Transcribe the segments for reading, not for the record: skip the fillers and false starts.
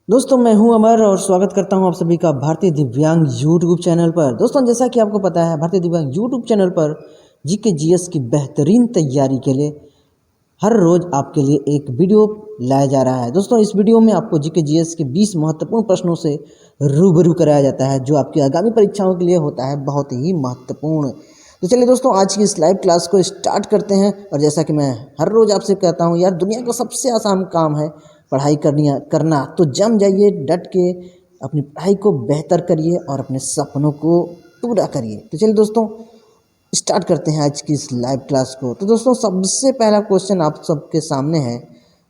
दोस्तों मैं हूं अमर और स्वागत करता हूं आप सभी का भारतीय दिव्यांग यूट्यूब चैनल पर। दोस्तों जैसा कि आपको पता है भारतीय दिव्यांग यूट्यूब चैनल पर जीके जीएस की बेहतरीन तैयारी के लिए हर रोज़ आपके लिए एक वीडियो लाया जा रहा है। दोस्तों इस वीडियो में आपको जीके जीएस के 20 महत्वपूर्ण प्रश्नों से रूबरू कराया जाता है जो आपकी आगामी परीक्षाओं के लिए होता है बहुत ही महत्वपूर्ण। तो चलिए दोस्तों आज की इस लाइव क्लास को स्टार्ट करते हैं। और जैसा कि मैं हर रोज़ आपसे कहता हूँ यार, दुनिया का सबसे आसान काम है पढ़ाई करना। तो जम जाइए, डट के अपनी पढ़ाई को बेहतर करिए और अपने सपनों को पूरा करिए। तो चलिए दोस्तों स्टार्ट करते हैं आज की इस लाइव क्लास को। तो दोस्तों सबसे पहला क्वेश्चन आप सबके सामने है,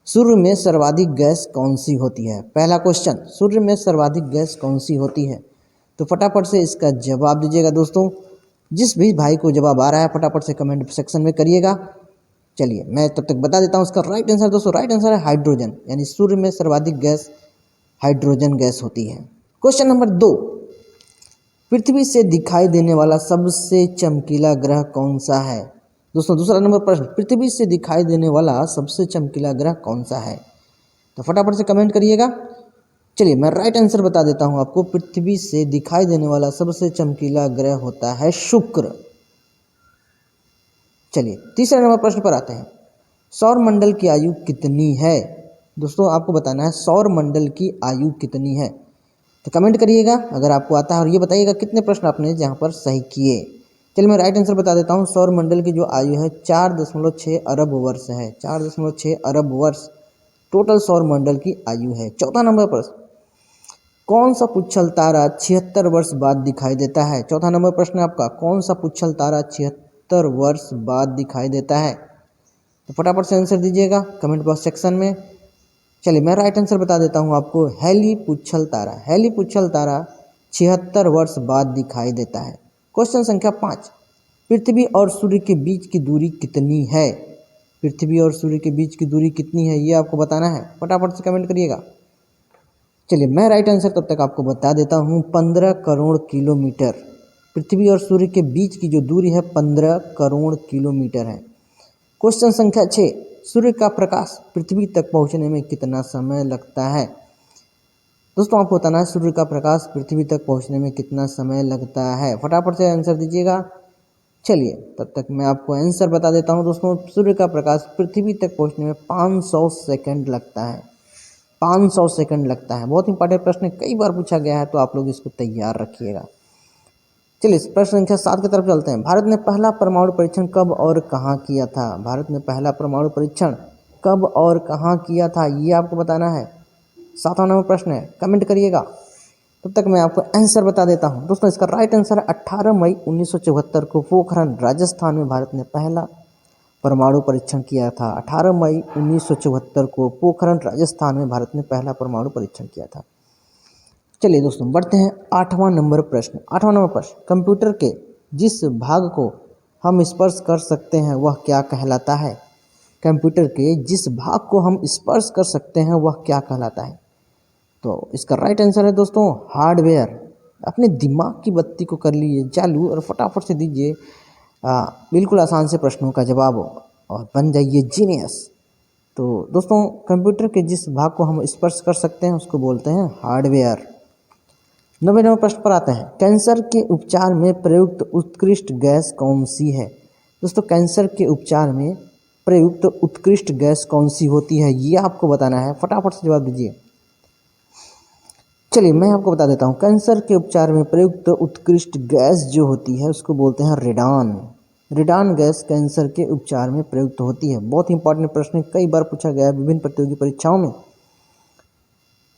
सूर्य में सर्वाधिक गैस कौन सी होती है? पहला क्वेश्चन, सूर्य में सर्वाधिक गैस कौन सी होती है? तो फटाफट से इसका जवाब दीजिएगा दोस्तों। जिस भी भाई को जवाब आ रहा है फटाफट से कमेंट सेक्शन में करिएगा। चलिए मैं तब तक बता देता हूँ इसका राइट आंसर। दोस्तों राइट आंसर है हाइड्रोजन, यानी सूर्य में सर्वाधिक गैस हाइड्रोजन गैस होती है। क्वेश्चन नंबर 2, पृथ्वी से दिखाई देने वाला सबसे चमकीला ग्रह कौन सा है? दोस्तों दूसरा नंबर प्रश्न, पृथ्वी से दिखाई देने वाला सबसे चमकीला ग्रह कौन सा है? तो फटाफट से कमेंट करिएगा। चलिए मैं राइट आंसर बता देता हूं आपको, पृथ्वी से दिखाई देने वाला सबसे चमकीला ग्रह होता है शुक्र। चलिए तीसरे नंबर प्रश्न पर आते हैं, सौर मंडल की आयु कितनी है? दोस्तों आपको बताना है सौर मंडल की आयु कितनी है। तो कमेंट करिएगा अगर आपको आता है और ये बताइएगा कितने प्रश्न आपने यहाँ पर सही किए। चलिए मैं राइट आंसर बता देता हूँ, सौर मंडल की जो आयु है 4.6 अरब वर्ष है। 4.6 अरब वर्ष टोटल सौर मंडल की आयु है। चौथा नंबर प्रश्न, कौन सा पुच्छल तारा 76 वर्ष बाद दिखाई देता है? चौथा नंबर प्रश्न है आपका, कौन सा पुच्छल तारा 76 वर्ष बाद दिखाई देता है? तो फटाफट से आंसर दीजिएगा कमेंट बॉक्स सेक्शन में। चलिए मैं राइट आंसर बता देता हूँ आपको, हैली पुच्छल तारा। हैली पुच्छल तारा 76 वर्ष बाद दिखाई देता है। क्वेश्चन संख्या 5, पृथ्वी और सूर्य के बीच की दूरी कितनी है? पृथ्वी और सूर्य के बीच की दूरी कितनी है ये आपको बताना है, फटाफट से कमेंट करिएगा। चलिए मैं राइट आंसर तब तक आपको बता देता हूँ, 15 करोड़ किलोमीटर। पृथ्वी और सूर्य के बीच की जो दूरी है 15 करोड़ किलोमीटर है। क्वेश्चन संख्या 6, सूर्य का प्रकाश पृथ्वी तक पहुंचने में कितना समय लगता है? दोस्तों आपको बताना है सूर्य का प्रकाश पृथ्वी तक पहुंचने में कितना समय लगता है, फटाफट से आंसर दीजिएगा। चलिए तब तक मैं आपको आंसर बता देता हूं दोस्तों, सूर्य का प्रकाश पृथ्वी तक पहुंचने में 500 सेकंड लगता है। 500 सेकंड लगता है। बहुत इंपॉर्टेंट प्रश्न, कई बार पूछा गया है तो आप लोग इसको तैयार रखिएगा। चलिए प्रश्न संख्या 7 की तरफ चलते हैं। भारत ने पहला परमाणु परीक्षण कब और कहाँ किया था? भारत ने पहला परमाणु परीक्षण कब और कहाँ किया था ये आपको बताना है। 7वां नंबर प्रश्न है, कमेंट करिएगा। तब तक मैं आपको आंसर बता देता हूँ दोस्तों, इसका राइट आंसर है 18 मई 1974 को पोखरण राजस्थान में भारत ने पहला परमाणु परीक्षण किया था। 18 मई 1974 को पोखरण राजस्थान में भारत ने पहला परमाणु परीक्षण किया था। चलिए दोस्तों बढ़ते हैं 8वां नंबर प्रश्न। 8वां नंबर प्रश्न, कंप्यूटर के जिस भाग को हम स्पर्श कर सकते हैं वह क्या कहलाता है? कंप्यूटर के जिस भाग को हम स्पर्श कर सकते हैं वह क्या कहलाता है? तो इसका राइट आंसर है दोस्तों हार्डवेयर। अपने दिमाग की बत्ती को कर लीजिए चालू और फटाफट से दीजिए बिल्कुल आसान से प्रश्नों का जवाब और बन जाइए जीनियस। तो दोस्तों कंप्यूटर के जिस भाग को हम स्पर्श कर सकते हैं उसको बोलते हैं हार्डवेयर। 9वें नंबर प्रश्न पर आते हैं, कैंसर के उपचार में प्रयुक्त उत्कृष्ट गैस कौन सी है? दोस्तों कैंसर के उपचार में प्रयुक्त उत्कृष्ट गैस कौन सी होती है ये आपको बताना है, फटाफट से जवाब दीजिए। चलिए मैं आपको बता देता हूँ, कैंसर के उपचार में प्रयुक्त उत्कृष्ट गैस जो होती है उसको बोलते हैं रेडान। रेडान गैस कैंसर के उपचार में प्रयुक्त होती है। बहुत इंपॉर्टेंट प्रश्न, कई बार पूछा गया है विभिन्न प्रतियोगी परीक्षाओं में।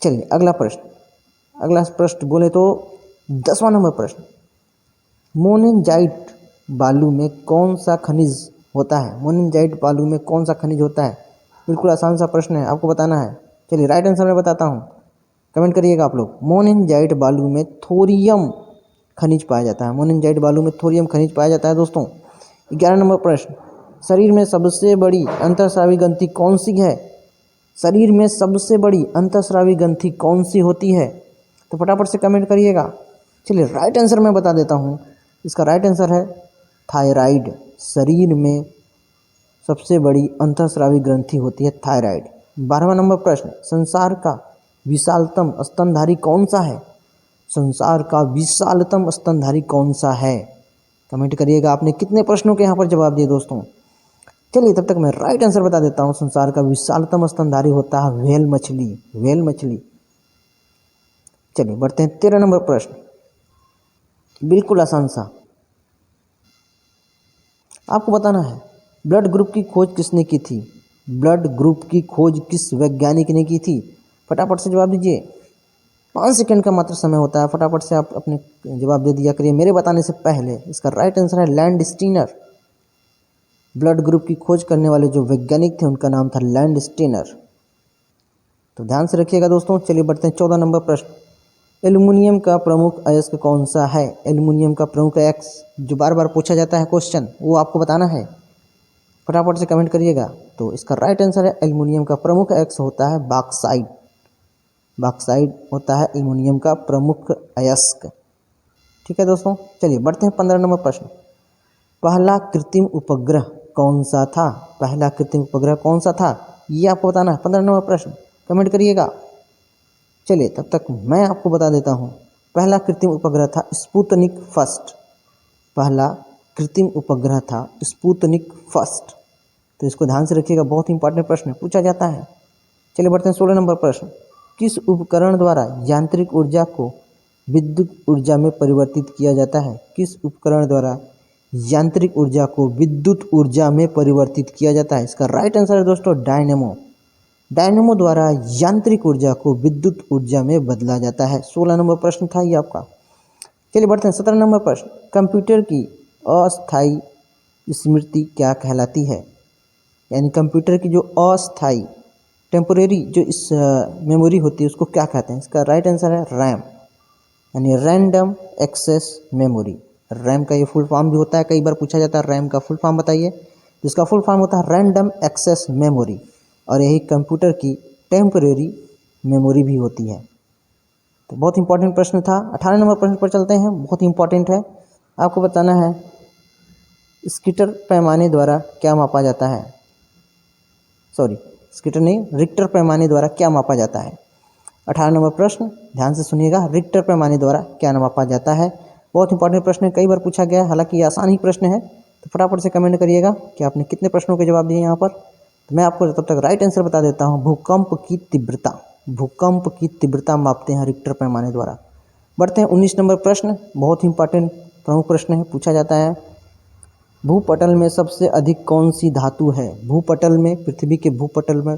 चलिए अगला प्रश्न बोले तो 10वां नंबर प्रश्न, मोनेजाइट बालू में कौन सा खनिज होता है? मोनेजाइट बालू में कौन सा खनिज होता है? बिल्कुल आसान सा प्रश्न है, आपको बताना है। चलिए राइट आंसर मैं बताता हूँ, कमेंट करिएगा आप लोग। मोनेजाइट बालू में थोरियम खनिज पाया जाता है। मोनेजाइट बालू में थोरियम खनिज पाया जाता है दोस्तों। 11 नंबर प्रश्न, शरीर में सबसे बड़ी अंतःस्रावी ग्रंथि कौन सी है? शरीर में सबसे बड़ी अंतःस्रावी ग्रंथि कौन सी होती है? तो फटाफट से कमेंट करिएगा। चलिए राइट आंसर मैं बता देता हूँ, इसका राइट आंसर है थायराइड। शरीर में सबसे बड़ी अंतःस्रावी ग्रंथि होती है थायराइड। 12वां नंबर प्रश्न, संसार का विशालतम स्तनधारी कौन सा है? संसार का विशालतम स्तनधारी कौन सा है? कमेंट करिएगा। आपने कितने प्रश्नों के यहाँ पर जवाब दिए दोस्तों? चलिए तब तक मैं राइट आंसर बता देता हूँ। संसार का विशालतम स्तनधारी होता है व्हेल मछली, व्हेल मछली। चलिए बढ़ते हैं 13 नंबर प्रश्न, बिल्कुल आसान सा। आपको बताना है ब्लड ग्रुप की खोज किसने की थी? ब्लड ग्रुप की खोज किस वैज्ञानिक ने की थी? फटाफट से जवाब दीजिए। 5 सेकंड का मात्र समय होता है, फटाफट से आप अपने जवाब दे दिया करिए मेरे बताने से पहले। इसका राइट आंसर है लैंडस्टीनर। ब्लड ग्रुप की खोज करने वाले जो वैज्ञानिक थे उनका नाम था लैंडस्टीनर। तो ध्यान से रखिएगा दोस्तों। चलिए बढ़ते हैं 14 नंबर प्रश्न, एल्युमिनियम का प्रमुख अयस्क कौन सा है? एल्युमिनियम का प्रमुख अयस्क जो बार बार पूछा जाता है क्वेश्चन, वो आपको बताना है, फटाफट से कमेंट करिएगा। तो इसका राइट आंसर है एल्युमिनियम का प्रमुख अयस्क होता है बॉक्साइट। बॉक्साइट होता है एल्युमिनियम का प्रमुख अयस्क। ठीक है दोस्तों। चलिए बढ़ते हैं 15 नंबर प्रश्न, पहला कृत्रिम उपग्रह कौन सा था? पहला कृत्रिम उपग्रह कौन सा था, ये आपको बताना है। 15 नंबर प्रश्न, कमेंट करिएगा। चलिए तब तक मैं आपको बता देता हूँ। पहला कृत्रिम उपग्रह था स्पुतनिक फर्स्ट। पहला कृत्रिम उपग्रह था स्पुतनिक फर्स्ट। तो इसको ध्यान से रखिएगा, बहुत इंपॉर्टेंट प्रश्न पूछा जाता है। चलिए बढ़ते हैं 16 नंबर प्रश्न, किस उपकरण द्वारा यांत्रिक ऊर्जा को विद्युत ऊर्जा में परिवर्तित किया जाता है? किस उपकरण द्वारा यांत्रिक ऊर्जा को विद्युत ऊर्जा में परिवर्तित किया जाता है? इसका राइट आंसर है दोस्तों डायनेमो। डायनेमो द्वारा यांत्रिक ऊर्जा को विद्युत ऊर्जा में बदला जाता है। 16 नंबर प्रश्न था ये आपका। चलिए बढ़ते हैं 17 नंबर प्रश्न, कंप्यूटर की अस्थायी स्मृति क्या कहलाती है? यानी कंप्यूटर की जो अस्थायी टेम्पोरेरी जो इस मेमोरी होती है उसको क्या कहते हैं? इसका राइट आंसर है रैम, यानी रैंडम एक्सेस मेमोरी। रैम का ये फुल फॉर्म भी होता है, कई बार पूछा जाता है रैम का फुल फॉर्म बताइए। जिसका फुल फॉर्म होता है रैंडम एक्सेस मेमोरी, और यही कंप्यूटर की टेम्परेरी मेमोरी भी होती है। तो बहुत इंपॉर्टेंट प्रश्न था। 18 नंबर प्रश्न पर चलते हैं, बहुत इंपॉर्टेंट है। आपको बताना है स्किटर पैमाने द्वारा क्या मापा जाता है? सॉरी, स्किटर नहीं, रिक्टर पैमाने द्वारा क्या मापा जाता है? 18 नंबर प्रश्न ध्यान से सुनिएगा, रिक्टर पैमाने द्वारा क्या मापा जाता है? बहुत इंपॉर्टेंट प्रश्न है, कई बार पूछा गया है, हालांकि ये आसान ही प्रश्न है। तो फटाफट से कमेंट करिएगा कि आपने कितने प्रश्नों के जवाब दिए यहाँ पर। तो मैं आपको तब तक राइट आंसर बता देता हूँ, भूकंप की तीव्रता। भूकंप की तीव्रता मापते हैं रिक्टर पैमाने द्वारा। बढ़ते हैं 19 नंबर प्रश्न, बहुत इंपॉर्टेंट प्रमुख प्रश्न है, पूछा जाता है भूपटल में सबसे अधिक कौन सी धातु है? भूपटल में, पृथ्वी के भूपटल में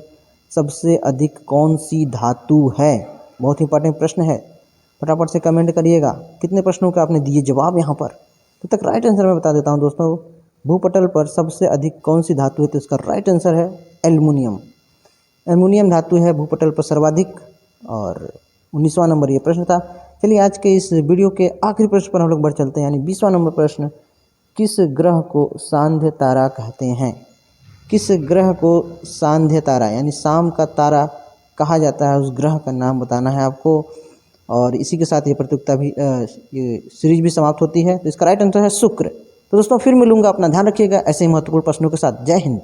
सबसे अधिक कौन सी धातु है? बहुत इंपॉर्टेंट प्रश्न है, फटाफट से कमेंट करिएगा कितने प्रश्नों के आपने दिए जवाब यहाँ पर। तब तक राइट आंसर मैं बता देता हूँ दोस्तों, भूपटल पर सबसे अधिक कौन सी धातु है? तो इसका राइट आंसर है एल्युमिनियम। एल्युमिनियम धातु है भूपटल पर सर्वाधिक। और 19वां नंबर ये प्रश्न था। चलिए आज के इस वीडियो के आखिरी प्रश्न पर हम लोग बढ़ चलते हैं, यानी 20वां नंबर प्रश्न, किस ग्रह को सांध्य तारा कहते हैं? किस ग्रह को सांध्य तारा यानी शाम का तारा कहा जाता है? उस ग्रह का नाम बताना है आपको। और इसी के साथ ये प्रतियोगिता भी ये सीरीज भी समाप्त होती है। तो इसका राइट आंसर है शुक्र। तो दोस्तों फिर मिलूंगा, अपना ध्यान रखिएगा ऐसे ही महत्वपूर्ण प्रश्नों के साथ। जय हिंद।